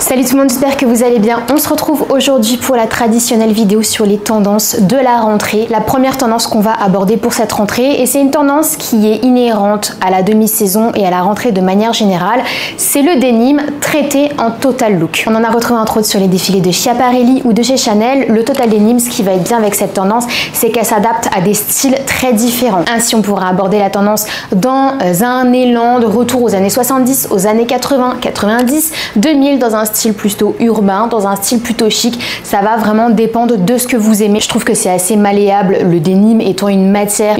Salut tout le monde, j'espère que vous allez bien. On se retrouve aujourd'hui pour la traditionnelle vidéo sur les tendances de la rentrée. La première tendance qu'on va aborder pour cette rentrée, et c'est une tendance qui est inhérente à la demi-saison et à la rentrée de manière générale, c'est le denim traité en total look. On en a retrouvé entre autres sur les défilés de Schiaparelli ou de chez Chanel. Le total denim, ce qui va être bien avec cette tendance, c'est qu'elle s'adapte à des styles très différents. Ainsi, on pourra aborder la tendance dans un élan de retour aux années 70, aux années 80, 90, 2000, dans un style plutôt urbain, dans un style plutôt chic. Ça va vraiment dépendre de ce que vous aimez. Je trouve que c'est assez malléable, le denim étant une matière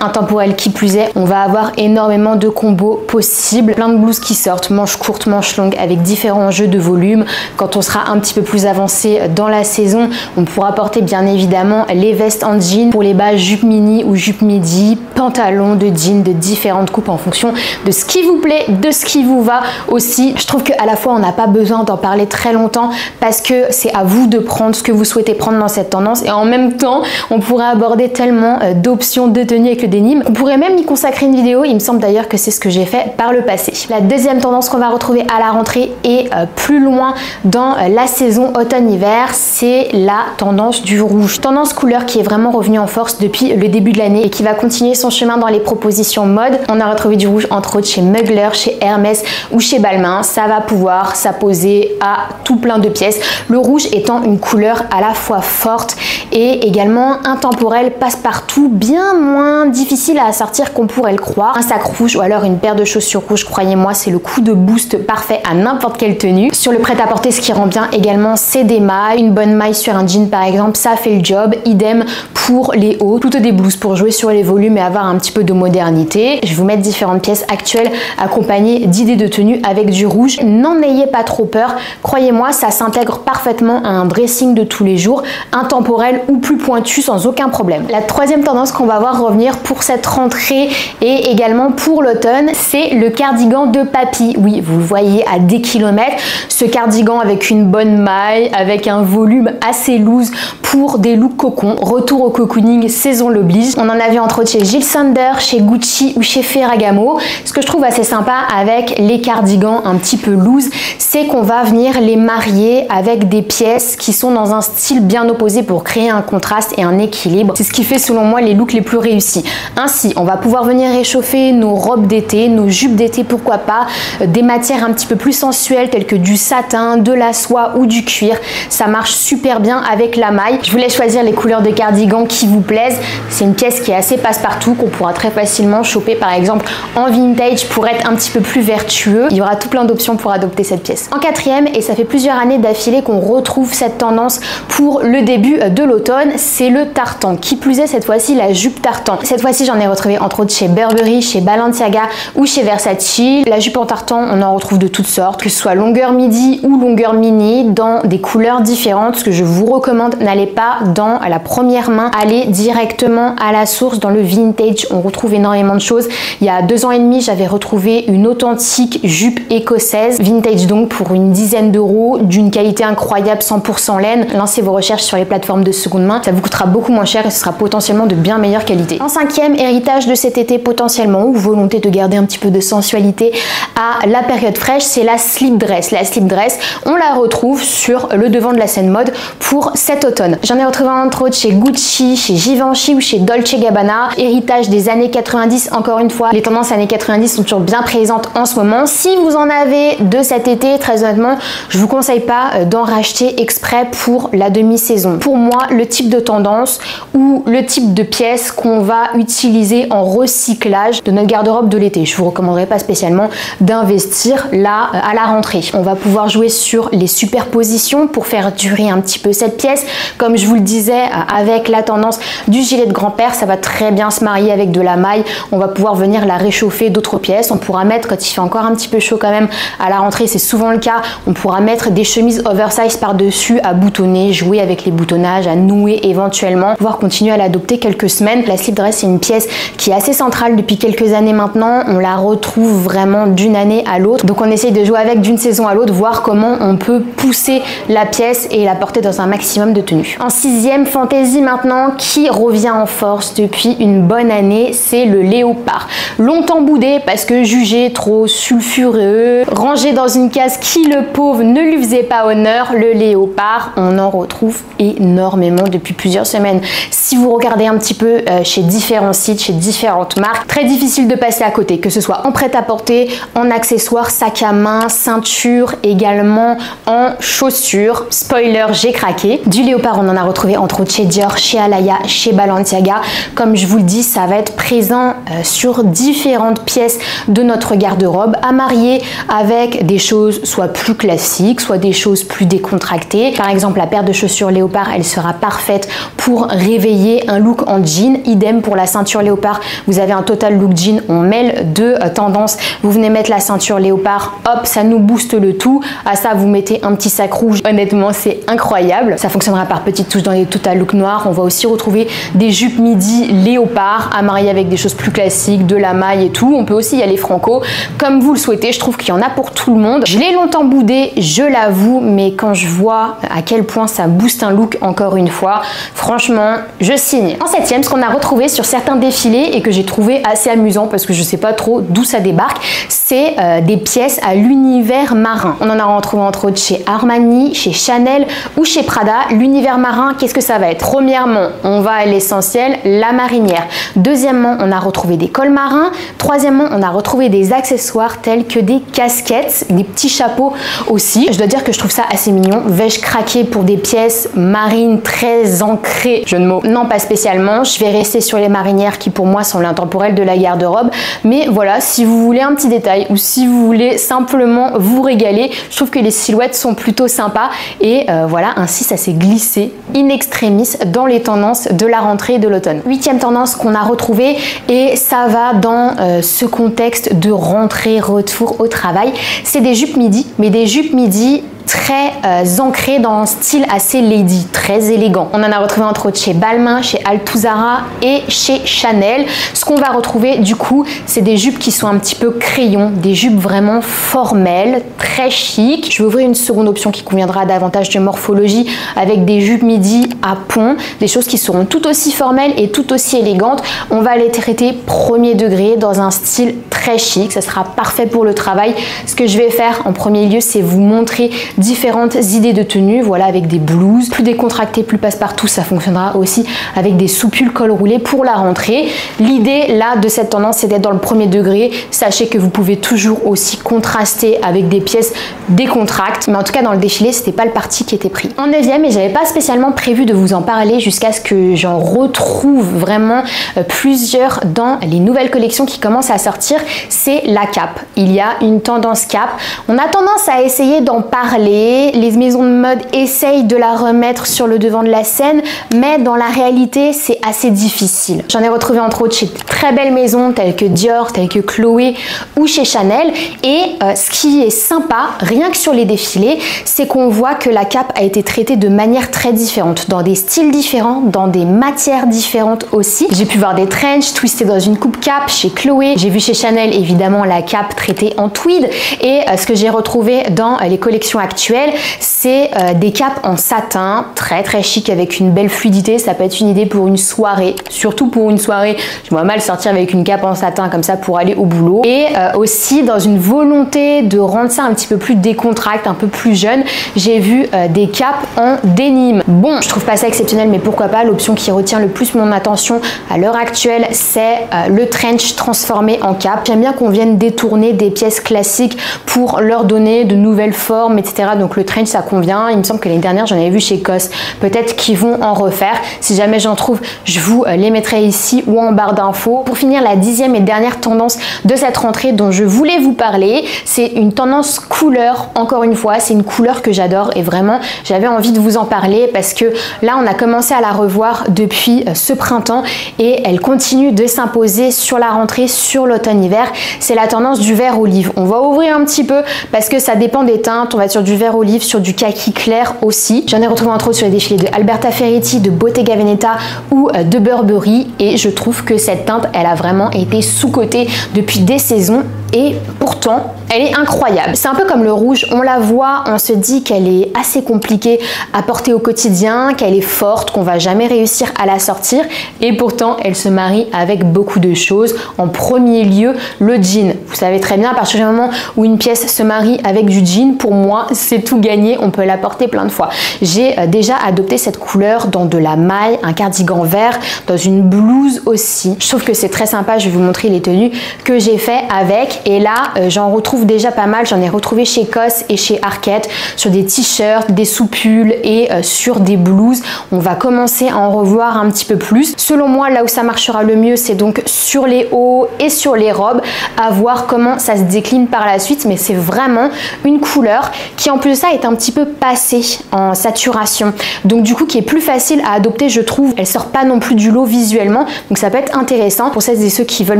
intemporelle qui plus est. On va avoir énormément de combos possibles, plein de blouses qui sortent, manches courtes, manches longues, avec différents jeux de volume. Quand on sera un petit peu plus avancé dans la saison, on pourra porter bien évidemment les vestes en jean, pour les bas jupe mini ou jupe midi, pantalons de jean de différentes coupes en fonction de ce qui vous plaît, de ce qui vous va aussi. Je trouve qu'à la fois on n'a pas besoin d'en parler très longtemps parce que c'est à vous de prendre ce que vous souhaitez prendre dans cette tendance, et en même temps on pourrait aborder tellement d'options de tenues avec le denim. On pourrait même y consacrer une vidéo, il me semble d'ailleurs que c'est ce que j'ai fait par le passé. La deuxième tendance qu'on va retrouver à la rentrée et plus loin dans la saison automne-hiver, c'est la tendance du rouge. Tendance couleur qui est vraiment revenue en force depuis le début de l'année et qui va continuer son chemin dans les propositions mode. On a retrouvé du rouge entre autres chez Mugler, chez Hermès ou chez Balmain. Ça va pouvoir s'apposer à tout plein de pièces. Le rouge étant une couleur à la fois forte et également intemporelle, passe-partout, bien moins difficile à assortir qu'on pourrait le croire. Un sac rouge ou alors une paire de chaussures rouges, croyez-moi, c'est le coup de boost parfait à n'importe quelle tenue. Sur le prêt-à-porter, ce qui rend bien également, c'est des mailles. Une bonne maille sur un jean par exemple, ça fait le job. Idem pour les hauts, toutes des blouses pour jouer sur les volumes et avoir un petit peu de modernité. Je vais vous mettre différentes pièces actuelles accompagnées d'idées de tenue avec du rouge. N'en ayez pas trop peur, croyez-moi, ça s'intègre parfaitement à un dressing de tous les jours, intemporel ou plus pointu sans aucun problème. La troisième tendance qu'on va voir revenir pour cette rentrée et également pour l'automne, c'est le cardigan de papy. Oui, vous le voyez à des kilomètres, ce cardigan avec une bonne maille, avec un volume assez loose pour des looks cocon. Retour au cocooning, saison l'oblige. On en a vu entre autres chez Jil Sander, chez Gucci ou chez Ferragamo. Ce que je trouve assez sympa avec les cardigans un petit peu loose, c'est qu'on va venir les marier avec des pièces qui sont dans un style bien opposé pour créer un contraste et un équilibre. C'est ce qui fait selon moi les looks les plus réussis. Ainsi, on va pouvoir venir réchauffer nos robes d'été, nos jupes d'été, pourquoi pas, des matières un petit peu plus sensuelles telles que du satin, de la soie ou du cuir. Ça marche super bien avec la maille. Je vous laisse choisir les couleurs de cardigan qui vous plaisent. C'est une pièce qui est assez passe-partout, qu'on pourra très facilement choper par exemple en vintage pour être un petit peu plus vertueux. Il y aura tout plein d'options pour adopter cette pièce. En quatrième, et ça fait plusieurs années d'affilée qu'on retrouve cette tendance pour le début de l'automne, c'est le tartan. Qui plus est, cette fois-ci la jupe tartan. Cette fois-ci, j'en ai retrouvé entre autres chez Burberry, chez Balenciaga ou chez Versace. La jupe en tartan, on en retrouve de toutes sortes, que ce soit longueur midi ou longueur mini, dans des couleurs différentes. Ce que je vous recommande, n'allez pas dans la première main, allez directement à la source. Dans le vintage, on retrouve énormément de choses. Il y a 2 ans et demi, j'avais retrouvé une authentique jupe écossaise, vintage donc, pour une dizaine d'euros, d'une qualité incroyable, 100% laine. Lancez vos recherches sur les plateformes de seconde main, ça vous coûtera beaucoup moins cher et ce sera potentiellement de bien meilleure qualité. En cinquième, héritage de cet été potentiellement, ou volonté de garder un petit peu de sensualité à la période fraîche, c'est la slip dress. La slip dress, on la retrouve sur le devant de la scène mode pour cet automne. J'en ai retrouvé entre autres chez Gucci, chez Givenchy ou chez Dolce Gabbana. Héritage des années 90, encore une fois, les tendances années 90 sont toujours bien présentes en ce moment. Si vous en avez de cet été, très honnêtement, je vous conseille pas d'en racheter exprès pour la demi-saison. Pour moi, le type de tendance ou le type de pièce qu'on va utiliser en recyclage de notre garde-robe de l'été, je vous recommanderais pas spécialement d'investir là à la rentrée. On va pouvoir jouer sur les superpositions pour faire durer un petit peu cette pièce. Comme je vous le disais, avec la tendance du gilet de grand-père, ça va très bien se marier avec de la maille. On va pouvoir venir la réchauffer d'autres pièces. On pourra mettre, quand il fait encore un petit peu chaud quand même à la rentrée, c'est souvent le cas, on pourra mettre des chemises oversize par-dessus à boutonner, jouer avec les boutonnages, à nouer éventuellement, pouvoir continuer à l'adopter quelques semaines. La slip dress, c'est une pièce qui est assez centrale depuis quelques années maintenant. On la retrouve vraiment d'une année à l'autre. Donc on essaye de jouer avec d'une saison à l'autre, voir comment on peut pousser la pièce et la porter dans un maximum de tenue. En sixième fantaisie maintenant, qui revient en force depuis une bonne année, c'est le léopard. Longtemps boudé parce que jugé trop sulfureux, rangé dans une case qui, le pauvre, ne lui faisait pas honneur, le léopard, on en retrouve énormément depuis plusieurs semaines. Si vous regardez un petit peu chez différents sites, chez différentes marques, très difficile de passer à côté, que ce soit en prêt-à-porter, en accessoires, sac à main, ceinture, également en chaussures. Spoiler, j'ai craqué. Du léopard, on en a retrouvé entre autres chez Dior, chez Alaïa, chez Balenciaga. Comme je vous le dis, ça va être présent sur différentes pièces de notre garde-robe, à marier avec des choses soit plus classiques, soit des choses plus décontractées. Par exemple, la paire de chaussures léopard, elle sera parfaite pour réveiller un look en jean. Idem pour la ceinture léopard, vous avez un total look jean, on mêle deux tendances. Vous venez mettre la ceinture léopard, hop, ça nous booste le tout. À ça, vous mettez un petit sac rouge. Honnêtement, c'est incroyable. Ça fonctionnera par petites touches dans les total look noirs. On va aussi retrouver des jupes midi léopard à marier avec des choses plus classiques, de la maille et tout. On peut aussi y aller franco, comme vous le souhaitez. Je trouve qu'il y en a pour tout le monde. Je l'ai longtemps boudé, je l'avoue, mais quand je vois à quel point ça booste un look, encore une fois, franchement, je signe. En septième, ce qu'on a retrouvé sur certains défilés et que j'ai trouvé assez amusant parce que je sais pas trop d'où ça débarque, c'est des pièces à l'univers marin. On en a retrouvé entre autres chez Armani, chez Chanel ou chez Prada. L'univers marin, qu'est-ce que ça va être? Premièrement, on va à l'essentiel, la marinière. Deuxièmement, on a retrouvé des cols marins. Troisièmement, on a retrouvé des accessoires tels que des casquettes, des petits chapeaux aussi. Je dois dire que je trouve ça assez mignon. Vais-je craquer pour des pièces marines très ancrées? Jeu de mots. Non, pas spécialement. Je vais rester sur les marinières qui pour moi sont l'intemporel de la garde-robe. Mais voilà, si vous voulez un petit détail ou si vous voulez simplement vous régaler, je trouve que les silhouettes sont plutôt sympas. Et voilà, ainsi ça s'est glissé in extremis dans les tendances de la rentrée de l'automne. Huitième tendance qu'on a retrouvée, et ça va dans ce contexte de rentrée, retour au travail, c'est des jupes midi, mais des jupes midi très ancré dans un style assez lady, très élégant. On en a retrouvé entre autres chez Balmain, chez Altuzara et chez Chanel. Ce qu'on va retrouver du coup, c'est des jupes qui sont un petit peu crayon, des jupes vraiment formelles, très chic. Je vais ouvrir une seconde option qui conviendra davantage de morphologie avec des jupes midi à pont, des choses qui seront tout aussi formelles et tout aussi élégantes. On va les traiter premier degré dans un style très chic, ça sera parfait pour le travail. Ce que je vais faire en premier lieu, c'est vous montrer différentes idées de tenue, voilà, avec des blouses plus décontractées, plus passe-partout. Ça fonctionnera aussi avec des soupules col roulé pour la rentrée. L'idée là de cette tendance, c'est d'être dans le premier degré. Sachez que vous pouvez toujours aussi contraster avec des pièces décontractes, mais en tout cas dans le défilé, c'était pas le parti qui était pris. En 9e, et j'avais pas spécialement prévu de vous en parler jusqu'à ce que j'en retrouve vraiment plusieurs dans les nouvelles collections qui commencent à sortir, c'est la cape. Il y a une tendance cape. On a tendance à essayer d'en parler. Les maisons de mode essayent de la remettre sur le devant de la scène, mais dans la réalité, c'est assez difficile. J'en ai retrouvé entre autres chez de très belles maisons telles que Dior, telles que Chloé ou chez Chanel. Et ce qui est sympa, rien que sur les défilés, c'est qu'on voit que la cape a été traitée de manière très différente, dans des styles différents, dans des matières différentes aussi. J'ai pu voir des trench twistées dans une coupe cape chez Chloé. J'ai vu chez Chanel évidemment la cape traitée en tweed. Et ce que j'ai retrouvé dans les collections actuelles, c'est des capes en satin, très très chic avec une belle fluidité. Ça peut être une idée pour une soirée, surtout pour une soirée. Je vois mal sortir avec une cape en satin comme ça pour aller au boulot. Et aussi dans une volonté de rendre ça un petit peu plus décontracté, un peu plus jeune, j'ai vu des capes en denim. Bon, je trouve pas ça exceptionnel, mais pourquoi pas. L'option qui retient le plus mon attention à l'heure actuelle, c'est le trench transformé en cape. J'aime bien qu'on vienne détourner des pièces classiques pour leur donner de nouvelles formes, etc. Donc le trench, ça convient. Il me semble que l'année dernière, j'en avais vu chez COS. Peut-être qu'ils vont en refaire. Si jamais j'en trouve, je vous les mettrai ici ou en barre d'infos. Pour finir, la 10e et dernière tendance de cette rentrée dont je voulais vous parler, c'est une tendance couleur. Encore une fois, c'est une couleur que j'adore et vraiment, j'avais envie de vous en parler parce que là, on a commencé à la revoir depuis ce printemps et elle continue de s'imposer sur la rentrée, sur l'automne-hiver. C'est la tendance du vert olive. On va ouvrir un petit peu parce que ça dépend des teintes. On va être sur du du vert olive, sur du kaki clair aussi. J'en ai retrouvé entre autres sur les défilés de Alberta Ferretti, de Bottega Veneta ou de Burberry et je trouve que cette teinte, elle a vraiment été sous-cotée depuis des saisons et pourtant elle est incroyable. C'est un peu comme le rouge, on la voit, on se dit qu'elle est assez compliquée à porter au quotidien, qu'elle est forte, qu'on va jamais réussir à la sortir et pourtant elle se marie avec beaucoup de choses. En premier lieu, le jean. Vous savez très bien, à partir du moment où une pièce se marie avec du jean, pour moi c'est tout gagné, on peut la porter plein de fois. J'ai déjà adopté cette couleur dans de la maille, un cardigan vert, dans une blouse aussi. Je trouve que c'est très sympa, je vais vous montrer les tenues que j'ai fait avec et là j'en retrouve déjà pas mal, j'en ai retrouvé chez COS et chez Arket sur des t-shirts, des sous-pulls et sur des blouses. On va commencer à en revoir un petit peu plus. Selon moi, là où ça marchera le mieux, c'est donc sur les hauts et sur les robes, à voir comment ça se décline par la suite, mais c'est vraiment une couleur qui en plus de ça est un petit peu passée en saturation, donc du coup qui est plus facile à adopter je trouve. Elle sort pas non plus du lot visuellement, donc ça peut être intéressant pour celles et ceux qui veulent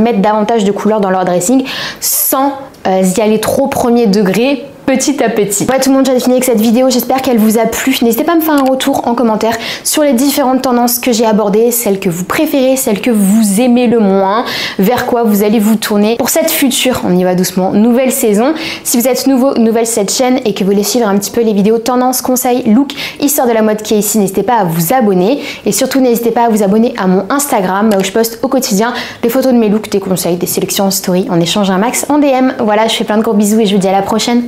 mettre davantage de couleurs dans leur dressing sans y aller trop premier degré, petit à petit. Ouais tout le monde, j'ai fini avec cette vidéo, j'espère qu'elle vous a plu. N'hésitez pas à me faire un retour en commentaire sur les différentes tendances que j'ai abordées, celles que vous préférez, celles que vous aimez le moins, vers quoi vous allez vous tourner pour cette future, on y va doucement, nouvelle saison. Si vous êtes nouveau, nouvelle cette chaîne et que vous voulez suivre un petit peu les vidéos tendances, conseils, look, histoire de la mode qui est ici, n'hésitez pas à vous abonner et surtout n'hésitez pas à vous abonner à mon Instagram où je poste au quotidien des photos de mes looks, des conseils, des sélections en story, on échange un max en DM. Voilà, je fais plein de gros bisous et je vous dis à la prochaine.